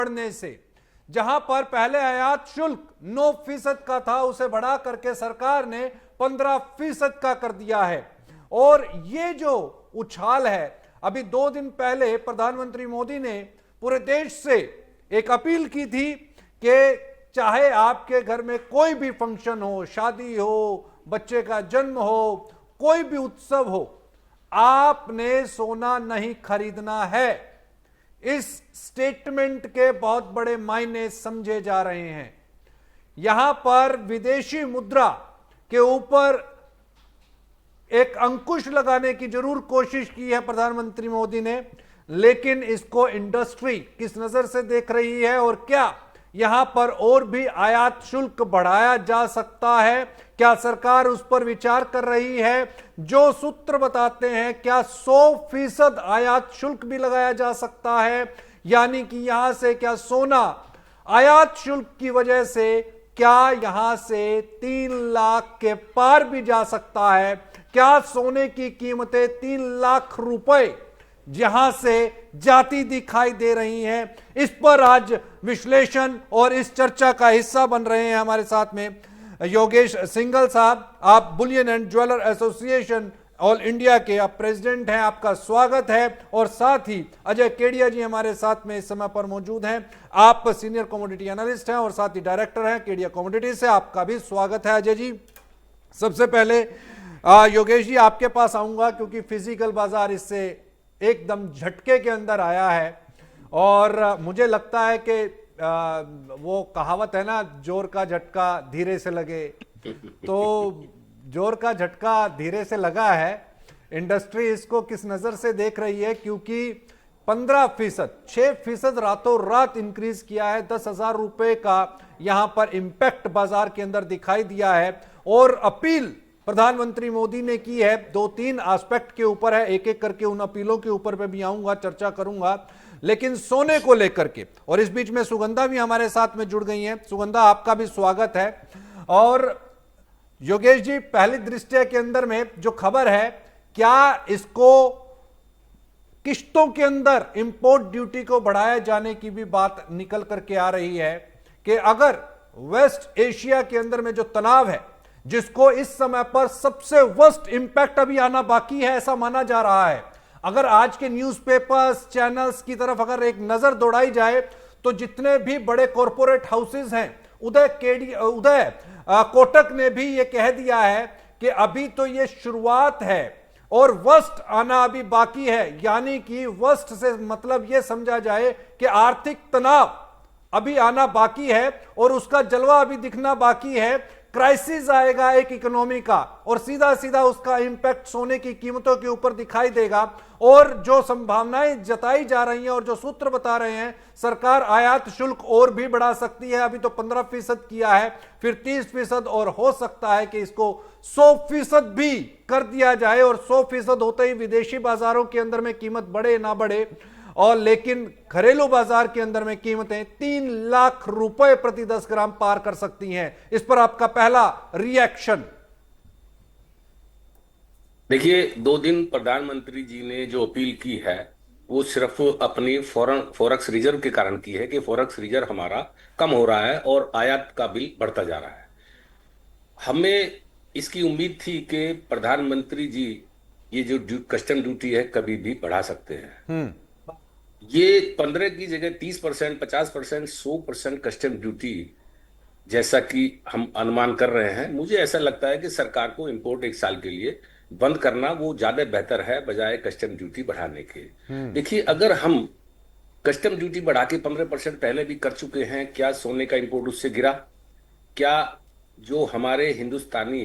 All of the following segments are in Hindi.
बढ़ने से, जहां पर पहले आयात शुल्क 9% का था, उसे बढ़ा करके सरकार ने 15% का कर दिया है। और ये जो उछाल है, अभी 2 दिन पहले प्रधानमंत्री मोदी ने पूरे देश से एक अपील की थी कि चाहे आपके घर में कोई भी फंक्शन हो, शादी हो, बच्चे का जन्म हो, कोई भी उत्सव हो, आपने सोना नहीं खरीदना है। इस स्टेटमेंट के बहुत बड़े मायने समझे जा रहे हैं। यहां पर विदेशी मुद्रा के ऊपर एक अंकुश लगाने की जरूर कोशिश की है प्रधानमंत्री मोदी ने, लेकिन इसको इंडस्ट्री किस नजर से देख रही है और क्या यहां पर और भी आयात शुल्क बढ़ाया जा सकता है, क्या सरकार उस पर विचार कर रही है? जो सूत्र बताते हैं क्या 100% आयात शुल्क भी लगाया जा सकता है, यानी कि यहां से क्या सोना आयात शुल्क की वजह से क्या यहां से 3 लाख के पार भी जा सकता है? क्या सोने की कीमतें 3 लाख रुपए जहां से जाती दिखाई दे रही हैं? इस पर आज विश्लेषण और इस चर्चा का हिस्सा बन रहे हैं हमारे साथ में योगेश सिंघल साहब। आप Boolean and jeweller association all India के आप प्रेसिडेंट हैं, आपका स्वागत है। और साथ ही अजय केडिया जी हमारे साथ में इस समय पर मौजूद हैं। आप सीनियर कमोडिटी एनालिस्ट हैं और साथ ही डायरेक्टर हैं केडिया कमोडिटी से, आपका भी स्वागत है अजय जी। सबसे पहले योगेश जी आपके पास आऊंगा, क्योंकि फिजिकल बाजार इससे एकदम झटके के अंदर आया है और मुझे लगता है कि वो कहावत है ना, जोर का झटका धीरे से लगे, तो जोर का झटका धीरे से लगा है। इंडस्ट्री इसको किस नजर से देख रही है, क्योंकि 15%, 6% रातों रात इंक्रीज किया है। 10,000 रुपए का यहां पर इंपैक्ट बाजार के अंदर दिखाई दिया है। और अपील प्रधानमंत्री मोदी ने की है, 2-3 एस्पेक्ट के ऊपर है, एक एक करके उन अपीलों के ऊपर पे भी आऊंगा, चर्चा करूंगा। लेकिन सोने को लेकर के, और इस बीच में सुगंधा भी हमारे साथ में जुड़ गई हैं। सुगंधा आपका भी स्वागत है। और योगेश जी, पहली दृष्टया के अंदर में जो खबर है, क्या इसको किश्तों के अंदर इंपोर्ट ड्यूटी को बढ़ाए जाने की भी बात निकल करके आ रही है कि अगर वेस्ट एशिया के अंदर में जो तनाव है, जिसको इस समय पर सबसे वर्स्ट इंपैक्ट अभी आना बाकी है ऐसा माना जा रहा है, अगर आज के न्यूज़पेपर्स चैनल्स की तरफ अगर एक नजर दौड़ाई जाए तो जितने भी बड़े कॉरपोरेट हाउसेस हैं, उदय कोटक ने भी यह कह दिया है कि अभी तो यह शुरुआत है और वर्स्ट आना अभी बाकी है। यानी कि वर्स्ट से मतलब यह समझा जाए कि आर्थिक तनाव अभी आना बाकी है और उसका जलवा अभी दिखना बाकी है। क्राइसिस आएगा एक इकोनॉमी का और सीधा सीधा उसका इंपैक्ट सोने की कीमतों के ऊपर दिखाई देगा। और जो संभावनाएं जताई जा रही हैं और जो सूत्र बता रहे हैं, सरकार आयात शुल्क और भी बढ़ा सकती है। अभी तो 15% किया है, फिर 30% और हो सकता है कि इसको 100% भी कर दिया जाए। और 100% होते ही विदेशी बाजारों के अंदर में कीमत बढ़े ना बढ़े, और लेकिन घरेलू बाजार के अंदर में कीमतें 3 लाख रुपए प्रति 10 ग्राम पार कर सकती हैं। इस पर आपका पहला रिएक्शन? देखिए, 2 दिन प्रधानमंत्री जी ने जो अपील की है वो सिर्फ अपनी फॉरेक्स रिजर्व के कारण की है कि फॉरेक्स रिजर्व हमारा कम हो रहा है और आयात का बिल बढ़ता जा रहा है। हमें इसकी उम्मीद थी कि प्रधानमंत्री जी ये जो कस्टम ड्यूटी है कभी भी बढ़ा सकते हैं। ये 15 की जगह 30%, 50%, 100% कस्टम ड्यूटी जैसा कि हम अनुमान कर रहे हैं, मुझे ऐसा लगता है कि सरकार को इंपोर्ट 1 साल के लिए बंद करना वो ज्यादा बेहतर है बजाय कस्टम ड्यूटी बढ़ाने के। देखिए, अगर हम कस्टम ड्यूटी बढ़ा के 15% पहले भी कर चुके हैं, क्या सोने का इंपोर्ट उससे गिरा? क्या जो हमारे हिंदुस्तानी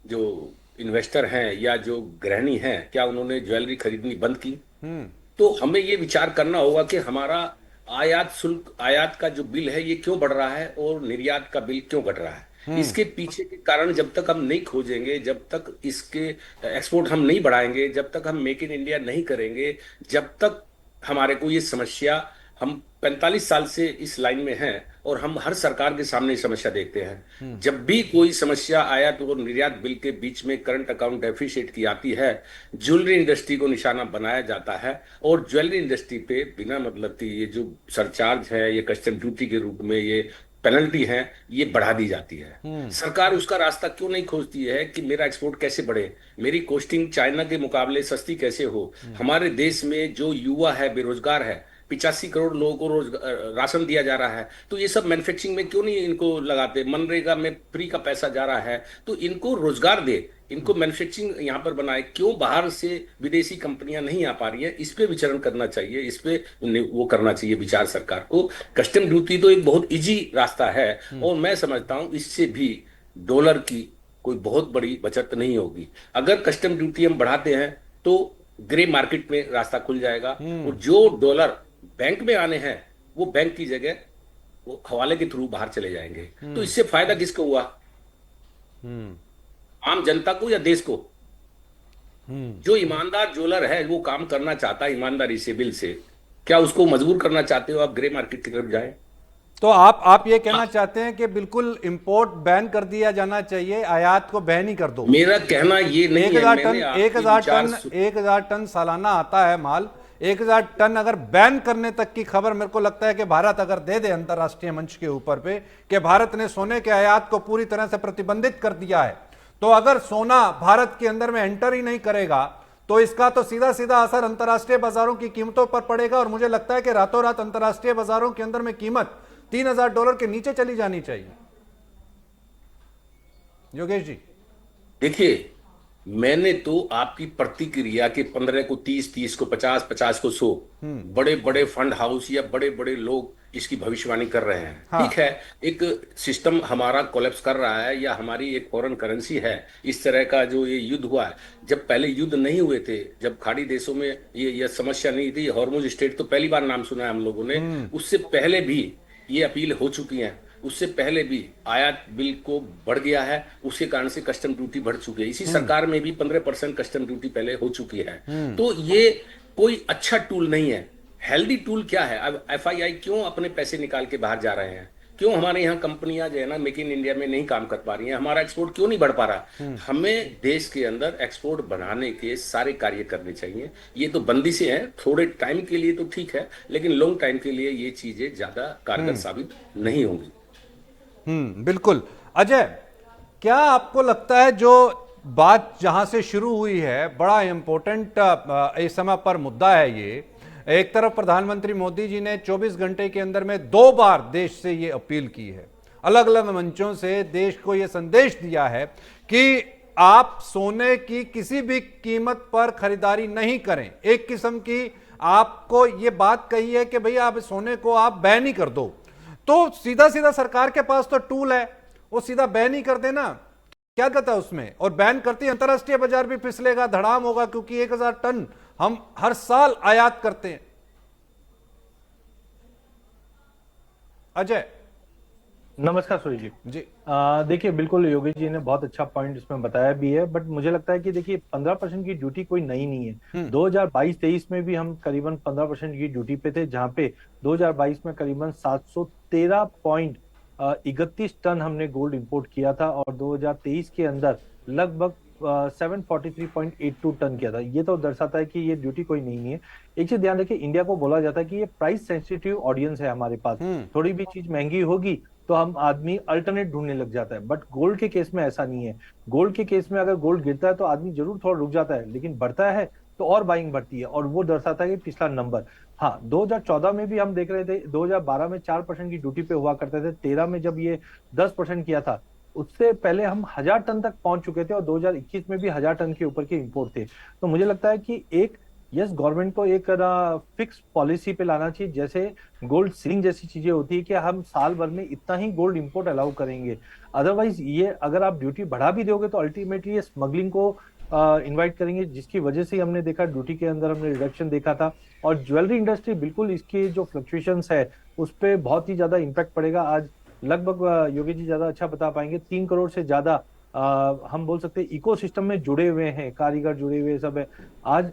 जो इन्वेस्टर हैं या जो गृहिणी हैं, क्या उन्होंने ज्वेलरी खरीदनी बंद की? तो हमें ये विचार करना होगा कि हमारा आयात शुल्क, आयात का जो बिल है ये क्यों बढ़ रहा है और निर्यात का बिल क्यों घट रहा है। इसके पीछे के कारण जब तक हम नहीं खोजेंगे, जब तक इसके एक्सपोर्ट हम नहीं बढ़ाएंगे, जब तक हम मेक इन इंडिया नहीं करेंगे, जब तक हमारे को ये समस्या, हम 45 साल से इस लाइन में हैं और हम हर सरकार के सामने समस्या देखते हैं। जब भी कोई समस्या आयात और निर्यात बिल के बीच में करंट अकाउंट डेफिसिट की आती है, ज्वेलरी इंडस्ट्री को निशाना बनाया जाता है, और ज्वेलरी इंडस्ट्री पे बिना मतलब की ये जो सरचार्ज है, ये कस्टम ड्यूटी के रूप में ये पेनल्टी है, ये बढ़ा दी जाती है। सरकार उसका रास्ता क्यों नहीं खोजती है कि मेरा एक्सपोर्ट कैसे बढ़े, मेरी कॉस्टिंग चाइना के मुकाबले सस्ती कैसे हो, हमारे देश में जो युवा है बेरोजगार है, 85 करोड़ लोगों को राशन दिया जा रहा है, तो ये सब मैन्युफैक्चरिंग में क्यों नहीं इनको लगाते, मनरेगा में फ्री का पैसा जा रहा है, तो इनको रोजगार दे, इनको मैन्युफैक्चरिंग यहाँ पर बनाए, क्यों बाहर से विदेशी कंपनियां नहीं आ पा रही है, इस पे विचरण करना चाहिए, इस पे वो करना चाहिए विचार सरकार को। कस्टम ड्यूटी तो एक बहुत इजी रास्ता है, और मैं समझता हूं इससे भी डॉलर की कोई बहुत बड़ी बचत नहीं होगी। अगर कस्टम ड्यूटी हम बढ़ाते हैं तो ग्रे मार्केट में रास्ता खुल जाएगा, और जो डॉलर बैंक में आने हैं वो बैंक की जगह वो हवाले के थ्रू बाहर चले जाएंगे। तो इससे फायदा किसको हुआ, आम जनता को या देश को? जो ईमानदार ज्वेलर है वो काम करना चाहता है ईमानदारी से, बिल से, क्या उसको मजबूर करना चाहते हो आप ग्रे मार्केट की तरफ जाए? तो आप ये कहना चाहते हैं कि बिल्कुल इंपोर्ट बैन कर दिया जाना चाहिए, आयात को बैन ही कर दो? मेरा कहना ये नहीं है। 1,000 टन सालाना आता है माल, 1,000 टन अगर बैन करने तक की खबर मेरे को लगता है कि भारत अगर दे दे अंतरराष्ट्रीय मंच के ऊपर पे कि भारत ने सोने के आयात को पूरी तरह से प्रतिबंधित कर दिया है, तो अगर सोना भारत के अंदर में एंटर ही नहीं करेगा तो इसका तो सीधा सीधा असर अंतरराष्ट्रीय बाजारों की कीमतों पर पड़ेगा, और मुझे लगता है कि रातों रात अंतरराष्ट्रीय बाजारों के अंदर में कीमत $3,000 के नीचे चली जानी चाहिए। योगेश जी देखिए, मैंने तो आपकी प्रतिक्रिया के 15 को 30, 30 को 50, 50 को 100 बड़े बड़े फंड हाउस या बड़े बड़े लोग इसकी भविष्यवाणी कर रहे हैं। हाँ। ठीक है, एक सिस्टम हमारा कोलैप्स कर रहा है, या हमारी एक फॉरेन करेंसी है, इस तरह का जो ये युद्ध हुआ है, जब पहले युद्ध नहीं हुए थे, जब खाड़ी देशों में ये समस्या नहीं थी, हॉर्मुज स्ट्रेट तो पहली बार नाम सुना है हम लोगों ने, उससे पहले भी ये अपील हो चुकी है, उससे पहले भी आयात बिल को बढ़ गया है, उसके कारण से कस्टम ड्यूटी बढ़ चुकी है, इसी सरकार में भी 15% कस्टम ड्यूटी पहले हो चुकी है। तो ये कोई अच्छा टूल नहीं है। हेल्दी टूल क्या है? अब एफआईआई क्यों अपने पैसे निकाल के बाहर जा रहे हैं? क्यों हमारे यहाँ कंपनियां जो है ना मेक इन इंडिया में नहीं काम कर पा रही हैं? हमारा एक्सपोर्ट क्यों नहीं बढ़ पा रहा? हमें देश के अंदर एक्सपोर्ट बढ़ाने के सारे कार्य करने चाहिए। ये तो बंदिशें हैं, थोड़े टाइम के लिए तो ठीक है, लेकिन लॉन्ग टाइम के लिए ये चीजें ज्यादा कारगर साबित नहीं होंगी। बिल्कुल। अजय, क्या आपको लगता है जो बात जहां से शुरू हुई है, बड़ा इंपॉर्टेंट इस समय पर मुद्दा है ये, एक तरफ प्रधानमंत्री मोदी जी ने 24 घंटे के अंदर में 2 बार देश से ये अपील की है, अलग अलग मंचों से देश को ये संदेश दिया है कि आप सोने की किसी भी कीमत पर खरीदारी नहीं करें। एक किस्म की आपको ये बात कही है कि भाई आप सोने को आप बैन ही कर दो। तो सीधा सीधा सरकार के पास तो टूल है, वो सीधा बैन ही कर देना, क्या कहता है उसमें? और बैन करती अंतरराष्ट्रीय बाजार भी फिसलेगा, धड़ाम होगा, क्योंकि 1,000 टन हम हर साल आयात करते हैं। अजय नमस्कार सूर्य जी। जी देखिए, बिल्कुल योगेश जी ने बहुत अच्छा पॉइंट इसमें बताया भी है, बट मुझे लगता है कि देखिए 15% की ड्यूटी कोई नई नहीं है। 2022-23 में भी हम करीबन 15% की ड्यूटी पे थे, जहां पे 2022 में करीबन 713.31 टन हमने गोल्ड इंपोर्ट किया था, और 2023 के अंदर लगभग 743.82 टन किया था। ये तो दर्शाता है कि ये ड्यूटी कोई नहीं है। एक चीज ध्यान रखिए, इंडिया को बोला जाता है कि ये प्राइस सेंसिटिव ऑडियंस है हमारे पास, थोड़ी भी चीज महंगी होगी तो हम आदमी अल्टरनेट ढूंढने लग जाता है, बट गोल्ड के केस में ऐसा नहीं है। गोल्ड के केस में अगर गोल्ड गिरता है तो आदमी जरूर थोड़ा रुक जाता है, लेकिन बढ़ता है तो और बाइंग बढ़ती है, और वो दर्शाता है कि पिछला नंबर। हाँ, 2014 में भी हम देख रहे थे, 2012 में 4% की ड्यूटी पे हुआ करते थे, 13 में जब ये 10% किया था, उससे पहले हम 1,000 टन तक पहुंच चुके थे, और 2021 में भी 1,000 टन के ऊपर के इंपोर्ट थे। तो मुझे लगता है कि एक गवर्नमेंट को एक फिक्स पॉलिसी पे लाना चाहिए, जैसे गोल्ड सीलिंग जैसी चीजें होती है कि हम साल भर में इतना ही गोल्ड इंपोर्ट अलाउ करेंगे। अदरवाइज ये अगर आप ड्यूटी बढ़ा भी दोगे तो अल्टीमेटली ये स्मगलिंग को इनवाइट करेंगे, जिसकी वजह से हमने देखा ड्यूटी के अंदर हमने रिडक्शन देखा था। और ज्वेलरी इंडस्ट्री बिल्कुल इसकी जो फ्लक्चुएशंस है उस पर बहुत ही ज्यादा इम्पैक्ट पड़ेगा। आज लगभग योगी जी ज्यादा अच्छा बता पाएंगे, 3 करोड़ से ज्यादा हम बोल सकते हैं इकोसिस्टम में जुड़े हुए हैं, कारीगर जुड़े हुए सब है। आज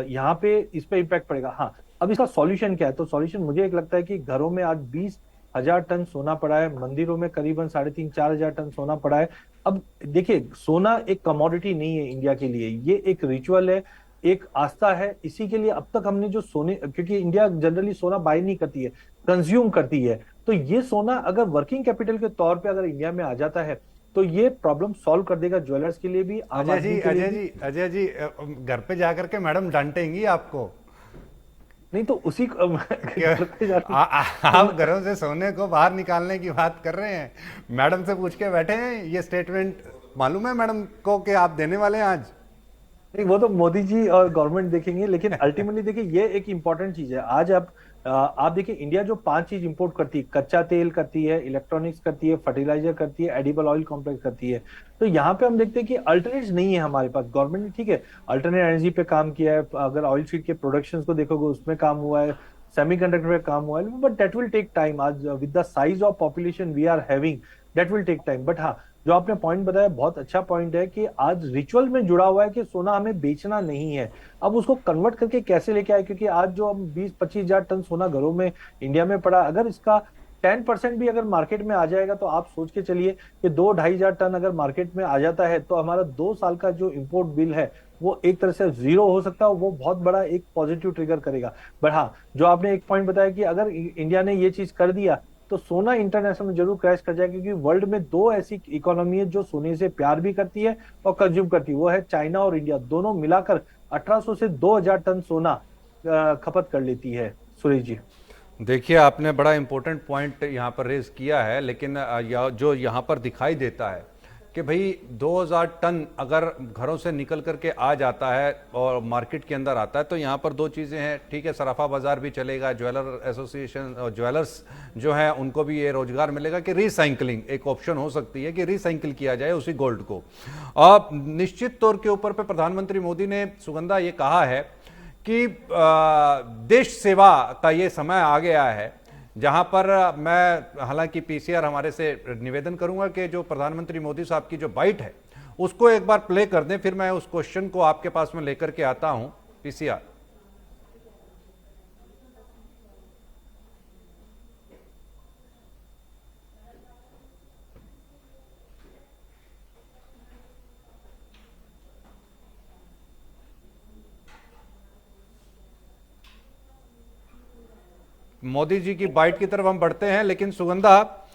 यहाँ पे इस पे इम्पैक्ट पड़ेगा। हाँ, अब इसका सॉल्यूशन क्या है? तो सॉल्यूशन मुझे एक लगता है कि घरों में आज 20 1000 टन सोना पड़ा है, मंदिरों में करीबन 3,500-4,000 टन सोना पड़ा है। अब देखिए, सोना एक कमोडिटी नहीं है इंडिया के लिए, ये एक रिचुअल है, एक आस्था है। इसी के लिए अब तक हमने जो सोने, क्योंकि इंडिया जनरली सोना बाय नहीं करती है, कंज्यूम करती है, तो ये सोना अगर वर्किंग कैपिटल के तौर पे अगर इंडिया में आ जाता है तो ये प्रॉब्लम सॉल्व कर देगा, ज्वेलर्स के लिए भी, आम अजय जी, आदमी के लिए अजय भी। जी, अजय जी, घर पे जाकर के मैडम डांटेंगी आपको नहीं तो उसी घर पे जाके आप घरों से सोने को बाहर निकालने की बात कर रहे हैं, मैडम से पूछ के बैठे हैं। ये स्टेटमेंट मालूम है मैडम को कि आप देने वाले हैं आज? नहीं, वो तो मोदी जी और गवर्नमेंट देखेंगे, लेकिन अल्टीमेटली देखिए ये एक इंपॉर्टेंट चीज है। आज आप देखिए, इंडिया जो 5 चीज इंपोर्ट करती है, कच्चा तेल करती है, इलेक्ट्रॉनिक्स करती है, फर्टिलाइजर करती है, एडिबल ऑयल कॉम्प्लेक्स करती है। तो यहाँ पे हम देखते हैं कि अल्टरनेट्स नहीं है हमारे पास। गवर्नमेंट ने ठीक है अल्टरनेट एनर्जी पे काम किया है, अगर ऑयल सीड के प्रोडक्शन को देखोगे उसमें काम हुआ है, सेमीकंडक्टर पे काम हुआ है, but that will take time. आज with the size of population we are having, that will take time. But हाँ, जो आपने पॉइंट बताया बहुत अच्छा पॉइंट है कि आज रिचुअल में जुड़ा हुआ है कि सोना हमें बेचना नहीं है। अब उसको कन्वर्ट करके कैसे लेके आए, क्योंकि आज जो हम 20-25 हजार टन सोना घरों में इंडिया में पड़ा, अगर इसका 10% भी अगर मार्केट में आ जाएगा तो आप सोच के चलिए कि 2-2.5 हजार टन अगर मार्केट में आ जाता है तो हमारा 2 साल का जो इंपोर्ट बिल है वो एक तरह से जीरो हो सकता है, वो बहुत बड़ा एक पॉजिटिव ट्रिगर करेगा। बट हाँ, जो आपने एक पॉइंट बताया कि अगर इंडिया ने ये चीज कर दिया तो सोना इंटरनेशनल में जरूर क्रैश कर जाएगा, क्योंकि वर्ल्ड में 2 ऐसी इकोनॉमी है जो सोने से प्यार भी करती है और कंज्यूम करती है, वो है चाइना और इंडिया। दोनों मिलाकर 1800 से 2000 टन सोना खपत कर लेती है। सुरेश जी, देखिए, आपने बड़ा इंपॉर्टेंट पॉइंट यहाँ पर रेज किया है, लेकिन जो यहाँ पर दिखाई देता है कि भाई 2000 टन अगर घरों से निकल करके आ जाता है और मार्केट के अंदर आता है तो यहाँ पर 2 चीज़ें हैं। ठीक है, सराफा बाजार भी चलेगा, ज्वेलर एसोसिएशन और ज्वेलर्स जो हैं उनको भी ये रोजगार मिलेगा कि रिसाइकलिंग एक ऑप्शन हो सकती है कि रिसाइकिल किया जाए उसी गोल्ड को। अब निश्चित तौर के ऊपर पे प्रधानमंत्री मोदी ने सुगंधा ये कहा है कि देश सेवा का ये समय आ गया है, जहां पर मैं हालांकि पीसीआर हमारे से निवेदन करूंगा कि जो प्रधानमंत्री मोदी साहब की जो बाइट है उसको एक बार प्ले कर दें, फिर मैं उस क्वेश्चन को आपके पास में लेकर के आता हूं। पीसीआर। मोदी जी की बाइट की तरफ हम बढ़ते हैं, लेकिन सुगंधा,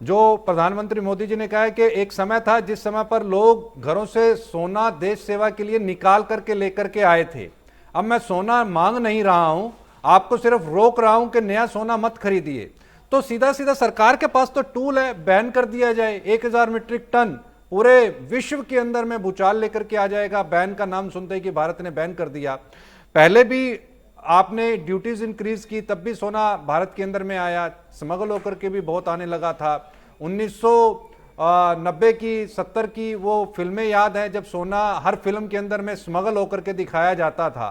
जो प्रधानमंत्री मोदी जी ने कहा है कि एक समय था जिस समय पर लोग घरों से सोना देश सेवा के लिए निकाल करके लेकर के आए थे। अब मैं सोना मांग नहीं रहा हूं, आपको सिर्फ रोक रहा हूं कि नया सोना मत खरीदिए। तो सीधा सीधा सरकार के पास तो टूल है, बैन कर दिया जाए। 1000 मीट्रिक टन पूरे विश्व के अंदर में भूचाल लेकर के आ जाएगा। बैन का नाम सुनते ही कि भारत ने बैन कर दिया। पहले भी आपने ड्यूटीज इंक्रीज की, तब भी सोना भारत के अंदर में आया, स्मगल होकर के भी बहुत आने लगा था। 1990 की 70 की वो फिल्में याद है जब सोना हर फिल्म के अंदर में स्मगल होकर के दिखाया जाता था।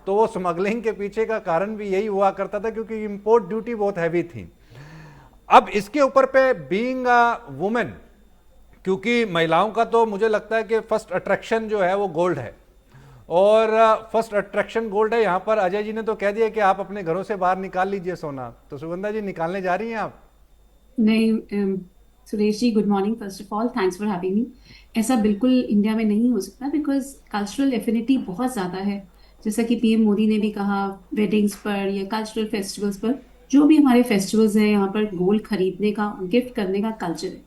तो वो स्मगलिंग के पीछे का कारण भी यही हुआ करता था क्योंकि इंपोर्ट ड्यूटी बहुत हैवी थी। अब इसके ऊपर पे बीइंग अ वुमेन, क्योंकि महिलाओं का तो मुझे लगता है कि फर्स्ट अट्रैक्शन जो है वो गोल्ड है, और फर्स्ट अट्रैक्शन गोल्ड है। यहां पर अजय जी ने तो कह दिया कि आप अपने घरों से बाहर निकाल लीजिए सोना, तो सुगंधा जी निकालने जा रही हैं आप? नहीं Suresh ji, good morning. First of all thanks for having me. ऐसा बिल्कुल इंडिया में नहीं हो सकता बिकॉज कल्चरल एफिनिटी बहुत ज़्यादा है। जैसा कि पीएम मोदी ने भी कहा, वेडिंग्स पर या कल्चरल फेस्टिवल्स पर, जो भी हमारे फेस्टिवल्स हैं यहाँ पर गोल्ड खरीदने का, गिफ्ट करने का कल्चर है।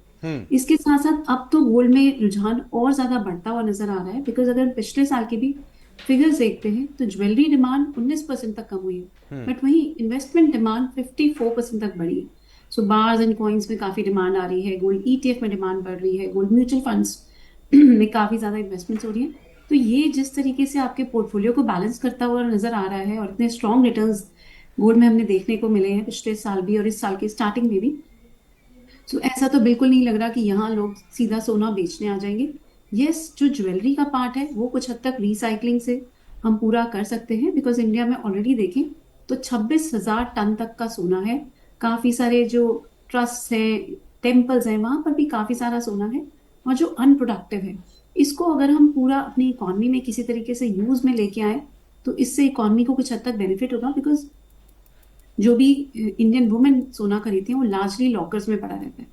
इसके साथ साथ अब तो गोल्ड में रुझान और ज्यादा बढ़ता हुआ नजर आ रहा है बिकॉज अगर पिछले साल के भी फिगर्स देखते हैं तो ज्वेलरी डिमांड 19% तक कम हुई है, बट वहीं इन्वेस्टमेंट डिमांड 54% तक बढ़ी है। सो बार्स एंड कॉइन्स में काफी डिमांड आ रही है, गोल्ड ईटीएफ में डिमांड बढ़ रही है, गोल्ड म्यूचुअल फंड्स में काफी ज्यादा इन्वेस्टमेंट्स हो रही है। तो ये जिस तरीके से आपके पोर्टफोलियो को बैलेंस करता हुआ नजर आ रहा है और इतने स्ट्रॉन्ग रिटर्न्स गोल्ड में हमने देखने को मिले हैं पिछले साल भी और इस साल की स्टार्टिंग में भी, सो ऐसा तो बिल्कुल नहीं लग रहा कि यहाँ लोग सीधा सोना बेचने आ जाएंगे। यस, जो ज्वेलरी का पार्ट है वो कुछ हद तक रिसाइकलिंग से हम पूरा कर सकते हैं बिकॉज इंडिया में ऑलरेडी देखें तो 26,000 टन तक का सोना है। काफी सारे जो ट्रस्ट हैं, टेम्पल्स हैं, वहां पर भी काफी सारा सोना है। और जो अनप्रोडक्टिव है, इसको अगर हम पूरा अपनी इकोनॉमी में किसी तरीके से यूज में लेके आए तो इससे इकोनॉमी को कुछ हद तक बेनिफिट होगा बिकॉज जो भी इंडियन वुमेन सोना खरीदती हैं वो लार्जली लॉकर्स में पड़ा रहता है।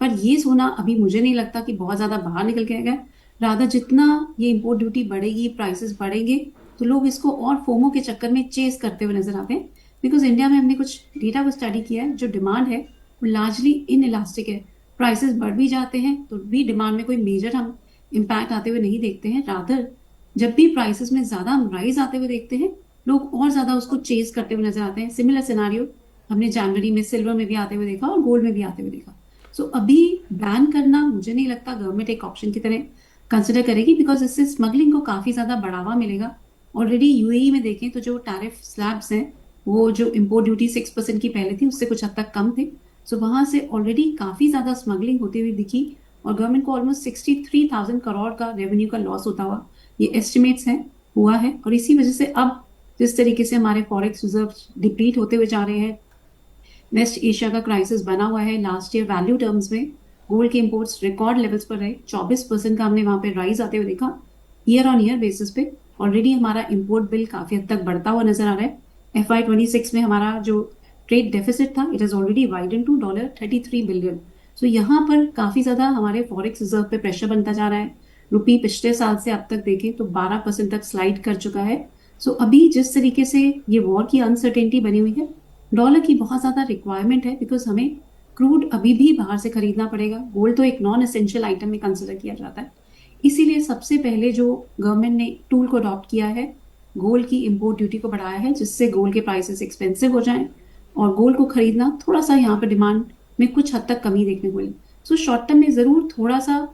पर ये सोना अभी मुझे नहीं लगता कि बहुत ज्यादा बाहर निकल के आएगा। राधा जितना ये इम्पोर्ट ड्यूटी बढ़ेगी, प्राइसेस बढ़ेंगे, तो लोग इसको और फोमो के चक्कर में चेस करते हुए नजर आते हैं। बिकॉज इंडिया में हमने कुछ डेटा को स्टडी किया है, जो डिमांड है वो लार्जली इन इलास्टिक है। प्राइसेस बढ़ भी जाते हैं तो भी डिमांड में कोई मेजर हम इम्पैक्ट आते हुए नहीं देखते हैं। रादर जब भी प्राइसेस में ज्यादा हम राइज आते हुए देखते हैं, लोग और ज्यादा उसको चेज करते हुए नजर आते हैं। सिमिलर सिनारियो हमने जनवरी में सिल्वर में भी आते हुए देखा और गोल्ड में भी आते हुए देखा। सो अभी बैन करना मुझे नहीं लगता गवर्नमेंट एक ऑप्शन की तरह कंसिडर करेगी, बिकॉज इससे स्मगलिंग को काफी ज्यादा बढ़ावा मिलेगा। ऑलरेडी यूएई में देखें तो जो टैरिफ स्लैब्स हैं, वो जो इम्पोर्ट ड्यूटी 6% की पहले थी उससे कुछ हद तक कम थे। सो वहां से ऑलरेडी काफी ज्यादा स्मगलिंग होती हुई दिखी और गवर्नमेंट को ऑलमोस्ट 63,000 करोड़ का रेवेन्यू का लॉस होता हुआ ये एस्टिमेट्स हैं हुआ है। और इसी वजह से अब जिस तरीके से हमारे फॉरेक्स रिजर्व डिप्लीट होते हुए जा रहे हैं, वेस्ट एशिया का क्राइसिस बना हुआ है। लास्ट ईयर वैल्यू टर्म्स में गोल्ड के इंपोर्ट्स रिकॉर्ड लेवल्स पर रहे, 24% का हमने वहां पे राइज आते हुए देखा। ईयर ऑन ईयर बेसिस पे ऑलरेडी हमारा इंपोर्ट बिल काफी हद तक बढ़ता हुआ नजर आ रहा है। FY26 में हमारा जो ट्रेड डेफिसिट था, it is already widen to $33 billion. So यहाँ पर काफी ज्यादा हमारे फॉरेक्स रिजर्व पे प्रेशर बनता जा रहा है। रुपी पिछले साल से अब तक देखें तो 12% तक स्लाइड कर चुका है। सो अभी जिस तरीके से ये वॉर की अनसर्टेनिटी बनी हुई है, डॉलर की बहुत ज्यादा रिक्वायरमेंट है, बिकॉज हमें क्रूड अभी भी बाहर से खरीदना पड़ेगा। गोल्ड तो एक नॉन एसेंशियल आइटम में कंसिडर किया जाता है। इसीलिए सबसे पहले जो गवर्नमेंट ने टूल को अडॉप्ट किया है, गोल्ड की इंपोर्ट ड्यूटी को बढ़ाया है, जिससे गोल्ड के प्राइसेस एक्सपेंसिव हो जाएं और गोल्ड को खरीदना थोड़ा सा यहाँ पर डिमांड में कुछ हद तक कमी देखने को मिली। सो शॉर्ट टर्म में जरूर थोड़ा सा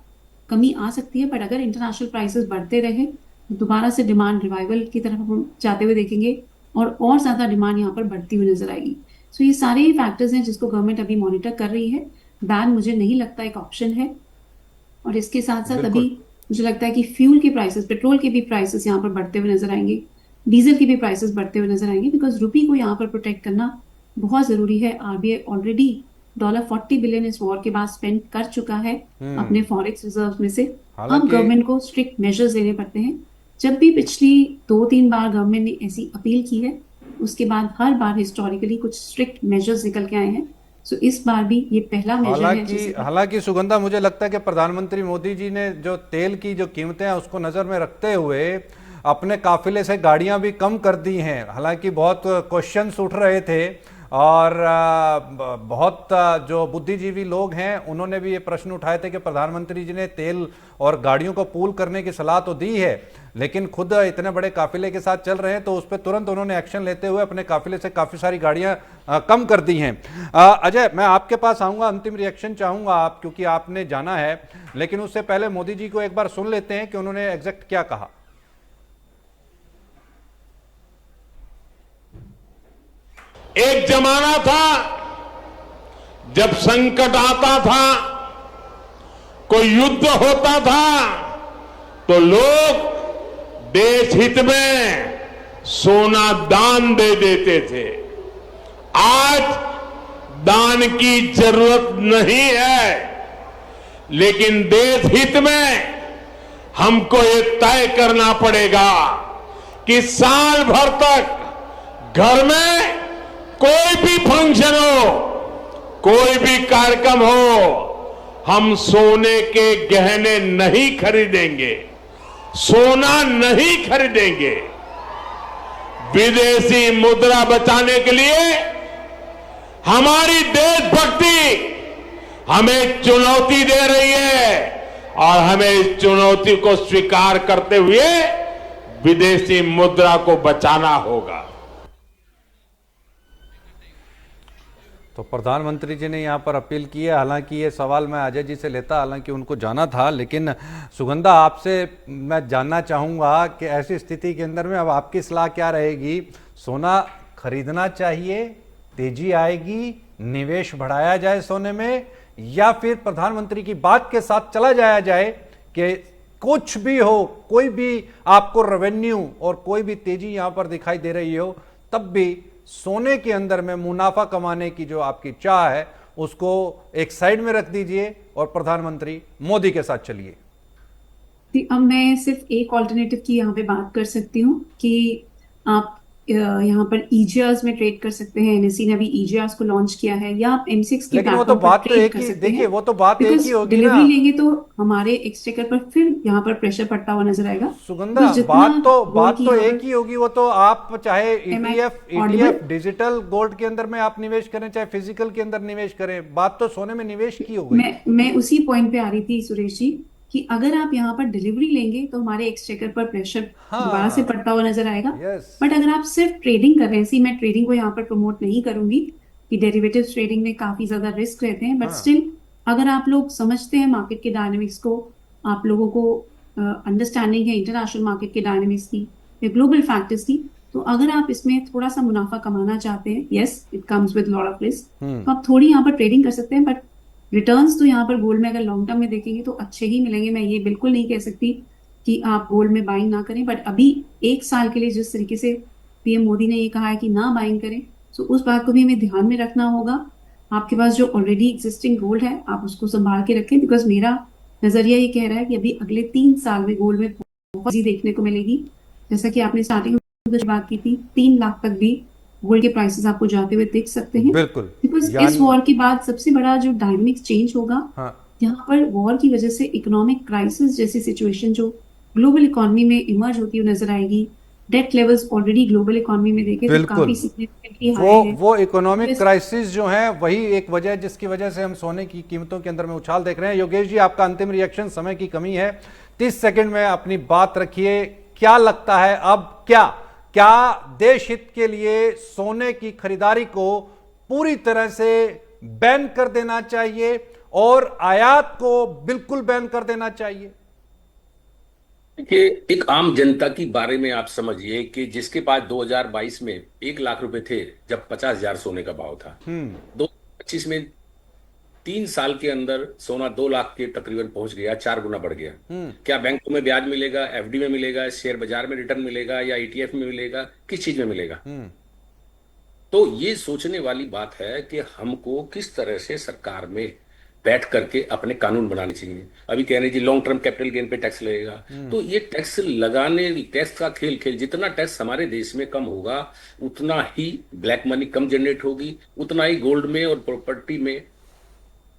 कमी आ सकती है, बट अगर इंटरनेशनल प्राइसेस बढ़ते रहे तो दोबारा से डिमांड रिवाइवल की तरफ हम जाते हुए देखेंगे और ज्यादा डिमांड यहाँ पर बढ़ती हुई नजर आएगी। सो ये सारे फैक्टर्स हैं जिसको गवर्नमेंट अभी मॉनिटर कर रही है। बैन मुझे नहीं लगता एक ऑप्शन है। और इसके साथ साथ अभी मुझे लगता है कि फ्यूल के प्राइसेस, पेट्रोल के भी प्राइसेस यहाँ पर बढ़ते हुए नजर आएंगे, डीजल के भी प्राइसेस बढ़ते हुए नजर आएंगे, बिकॉज रुपी को यहाँ पर प्रोटेक्ट करना बहुत जरूरी है। आरबीआई ऑलरेडी $40 बिलियन इस वॉर के बाद स्पेंड कर चुका है अपने फॉरेक्स रिजर्व में से। अब गवर्नमेंट को स्ट्रिक्ट मेजर्स लेने पड़ते हैं। जब भी पिछली 2-3 बार गवर्नमेंट ने ऐसी अपील की है, उसके बाद हर बार हिस्टोरिकली कुछ स्ट्रिक्ट मेजर्स निकल के आए हैं। सो इस बार भी ये पहला मेजर है। हालांकि सुगंधा, मुझे लगता है कि प्रधानमंत्री मोदी जी ने जो तेल की जो कीमतें हैं उसको नजर में रखते हुए अपने काफिले से गाड़ियां भी कम कर दी हैं। हालांकि बहुत क्वेश्चंस उठ रहे थे और बहुत जो बुद्धिजीवी लोग हैं उन्होंने भी ये प्रश्न उठाए थे कि प्रधानमंत्री जी ने तेल और गाड़ियों को पूल करने की सलाह तो दी है, लेकिन खुद इतने बड़े काफिले के साथ चल रहे हैं तो उस पर तुरंत उन्होंने एक्शन लेते हुए अपने काफिले से काफी सारी गाड़ियां कम कर दी हैं। अजय, मैं आपके पास आऊंगा, अंतिम रिएक्शन चाहूंगा आप, क्योंकि आपने जाना है, लेकिन उससे पहले मोदी जी को एक बार सुन लेते हैं कि उन्होंने एग्जैक्ट क्या कहा। एक जमाना था जब संकट आता था, कोई युद्ध होता था, तो लोग देश हित में सोना दान दे देते थे। आज दान की जरूरत नहीं है, लेकिन देश हित में हमको ये तय करना पड़ेगा कि साल भर तक घर में कोई भी फंक्शन हो, कोई भी कार्यक्रम हो, हम सोने के गहने नहीं खरीदेंगे, सोना नहीं खरीदेंगे। विदेशी मुद्रा बचाने के लिए हमारी देशभक्ति हमें चुनौती दे रही है और हमें इस चुनौती को स्वीकार करते हुए विदेशी मुद्रा को बचाना होगा। तो प्रधानमंत्री जी ने यहाँ पर अपील की है। हालांकि ये सवाल मैं अजय जी से लेता, हालांकि उनको जाना था, लेकिन सुगंधा आपसे मैं जानना चाहूँगा कि ऐसी स्थिति के अंदर में अब आपकी सलाह क्या रहेगी? सोना खरीदना चाहिए, तेजी आएगी, निवेश बढ़ाया जाए सोने में, या फिर प्रधानमंत्री की बात के साथ चला जाया जाए कि कुछ भी हो, कोई भी आपको रेवेन्यू और कोई भी तेजी यहाँ पर दिखाई दे रही हो, तब भी सोने के अंदर में मुनाफा कमाने की जो आपकी चाह है उसको एक साइड में रख दीजिए और प्रधानमंत्री मोदी के साथ चलिए? अब मैं सिर्फ एक ऑल्टरनेटिव की यहाँ पे बात कर सकती हूँ कि आप यहाँ पर EGRs में ट्रेड कर सकते हैं। NSE ने अभी EGRs को लॉन्च किया है, या आप MCX के लेकिन वो तो प्लेटफॉर्म पर बात तो ट्रेड एक कर ही, सकते देखिए हैं। वो तो बात एक बिकॉज ही होगी ना डिलीवरी लेंगे तो हमारे एक्सचेकर पर फिर यहाँ पर प्रेशर पड़ता हुआ नजर आएगा। सुगंधा, तो जितना बात gold तो की एक ही होगी। वो तो आप चाहे Am I ETF audible? Digital gold के अंदर में आप निवेश करें, चाहे फिजिकल के अंदर निवेश करें, बात तो सोने में निवेश की हो गई। मैं उसी पॉइंट पे आ रही थी सुरेश जी, कि अगर आप यहाँ पर डिलीवरी लेंगे तो हमारे एक्सचेकर पर प्रेशर दोबारा से पड़ता हुआ नजर आएगा। यस, बट अगर आप सिर्फ ट्रेडिंग कर रहे हैं, मैं ट्रेडिंग को यहाँ पर प्रमोट नहीं करूंगी कि डेरिवेटिव ट्रेडिंग में काफी ज्यादा रिस्क रहते हैं, बट स्टिल अगर आप लोग समझते हैं मार्केट के डायनेमिक्स को, आप लोगों को अंडरस्टैंडिंग है इंटरनेशनल मार्केट के डायनेमिक्स की या ग्लोबल फैक्टर्स की, तो अगर आप इसमें थोड़ा सा मुनाफा कमाना चाहते हैं, yes it comes with lot of risk, तो आप थोड़ी यहाँ पर ट्रेडिंग कर सकते हैं। बट रिटर्न्स तो यहाँ पर गोल्ड में अगर लॉन्ग टर्म में देखेंगे तो अच्छे ही मिलेंगे। मैं ये बिल्कुल नहीं कह सकती कि आप गोल्ड में बाइंग ना करें, बट अभी एक साल के लिए जिस तरीके से PM मोदी ने ये कहा है कि ना बाइंग करें, तो उस बात को भी हमें ध्यान में रखना होगा। आपके पास जो ऑलरेडी एग्जिस्टिंग गोल्ड है आप उसको संभाल के रखें, बिकॉज मेरा नजरिया ये कह रहा है कि अभी अगले 3 साल में गोल्ड में बहुत तेजी देखने को मिलेगी। जैसा कि आपने स्टार्टिंग में बात की थी, 3 लाख तक भी गोल्ड के प्राइसेस आपको जाते हुए देख सकते हैं। बिल्कुल, बिकॉज इस वॉर के बाद सबसे बड़ा जो डायनामिक्स चेंज होगा, यहाँ पर वॉर की वजह से इकोनॉमिक क्राइसिस जैसी सिचुएशन जो ग्लोबल इकोनॉमी में इमर्ज होती हुई नजर आएगी। Debt levels already global economy में देखे तो काफी सिग्निफिकेंटली हाई है। वो इकोनॉमिक क्राइसिस जो है वही एक वजह है जिसकी वजह से हम सोने की कीमतों के अंदर में उछाल देख रहे हैं। योगेश जी, आपका अंतिम रिएक्शन, समय की कमी है, 30 सेकंड में अपनी बात रखिए। क्या लगता है अब क्या देश हित के लिए सोने की खरीदारी को पूरी तरह से बैन कर देना चाहिए और आयात को बिल्कुल बैन कर देना चाहिए? देखिए, एक आम जनता की बारे में आप समझिए कि जिसके पास 2022 में 1 लाख रुपए थे जब 50,000 सोने का भाव था, 2025 में 3 साल के अंदर सोना 2 लाख के तकरीबन पहुंच गया, 4 गुना बढ़ गया। क्या बैंकों में ब्याज मिलेगा, FD में मिलेगा, शेयर बाजार में रिटर्न मिलेगा, या ETF में मिलेगा, किस चीज में मिलेगा? तो ये सोचने वाली बात है कि हमको किस तरह से सरकार में बैठ करके अपने कानून बनाने चाहिए। अभी कह रहे जी लॉन्ग टर्म कैपिटल गेन पे टैक्स लगेगा, तो ये टैक्स लगाने, टैक्स का खेल जितना टैक्स हमारे देश में कम होगा उतना ही ब्लैक मनी कम जनरेट होगी, उतना ही गोल्ड में और प्रॉपर्टी में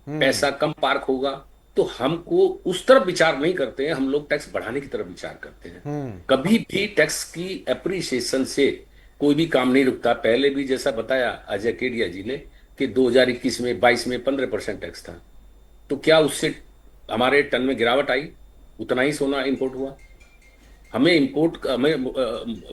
पैसा कम पार्क होगा। तो हमको उस तरफ विचार नहीं करते हैं, हम लोग टैक्स बढ़ाने की तरफ विचार करते हैं। कभी भी टैक्स की एप्रिसिएशन से कोई भी काम नहीं रुकता। पहले भी जैसा बताया अजय केडिया जी ने कि 2021 में 22 में 15% टैक्स था, तो क्या उससे हमारे टन में गिरावट आई? उतना ही सोना इंपोर्ट हुआ। हमें इंपोर्ट, हमें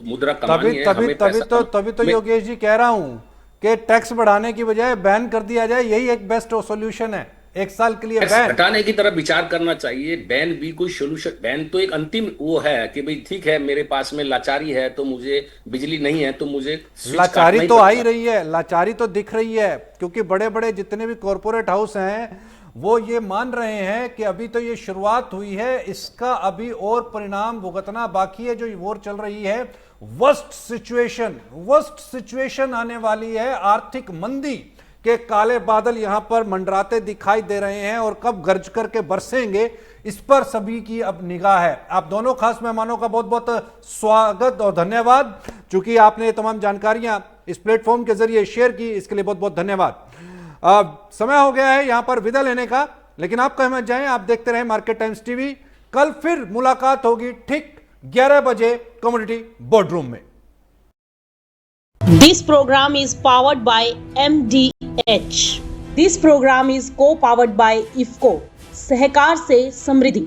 मुद्रा कमानी है, हमें पैसा तभी तो योगेश जी कह रहा हूं कि टैक्स बढ़ाने की बजाय बैन कर दिया जाए, यही एक बेस्ट सोल्यूशन है। 1 साल के लिए बैन हटाने की तरफ विचार करना चाहिए। बैन भी कोई सोल्यूशन, बैन तो एक अंतिम वो है कि भाई ठीक है मेरे पास में लाचारी है तो मुझे बिजली नहीं है तो मुझे लाचारी तो आ ही रही है, लाचारी तो दिख रही है, क्योंकि बड़े बड़े जितने भी कॉरपोरेट हाउस हैं वो ये मान रहे हैं कि अभी तो ये शुरुआत हुई है, इसका अभी और परिणाम भुगतना बाकी है। जो वॉर चल रही है, वर्स्ट सिचुएशन आने वाली है। आर्थिक मंदी के काले बादल यहां पर मंडराते दिखाई दे रहे हैं और कब गरज करके बरसेंगे इस पर सभी की अब निगाह है। आप दोनों खास मेहमानों का बहुत बहुत स्वागत और धन्यवाद, चूंकि आपने ये तमाम जानकारियां इस प्लेटफॉर्म के जरिए शेयर की, इसके लिए बहुत बहुत धन्यवाद। समय हो गया है यहां पर विदा लेने का, लेकिन आप कहीं मत जाएं, आप देखते रहे मार्केट टाइम्स टीवी। कल फिर मुलाकात होगी ठीक 11 बजे कम्युनिटी बोर्डरूम में। This program is powered by MDH. This program is co-powered by IFCO. सहकार से समृद्धि।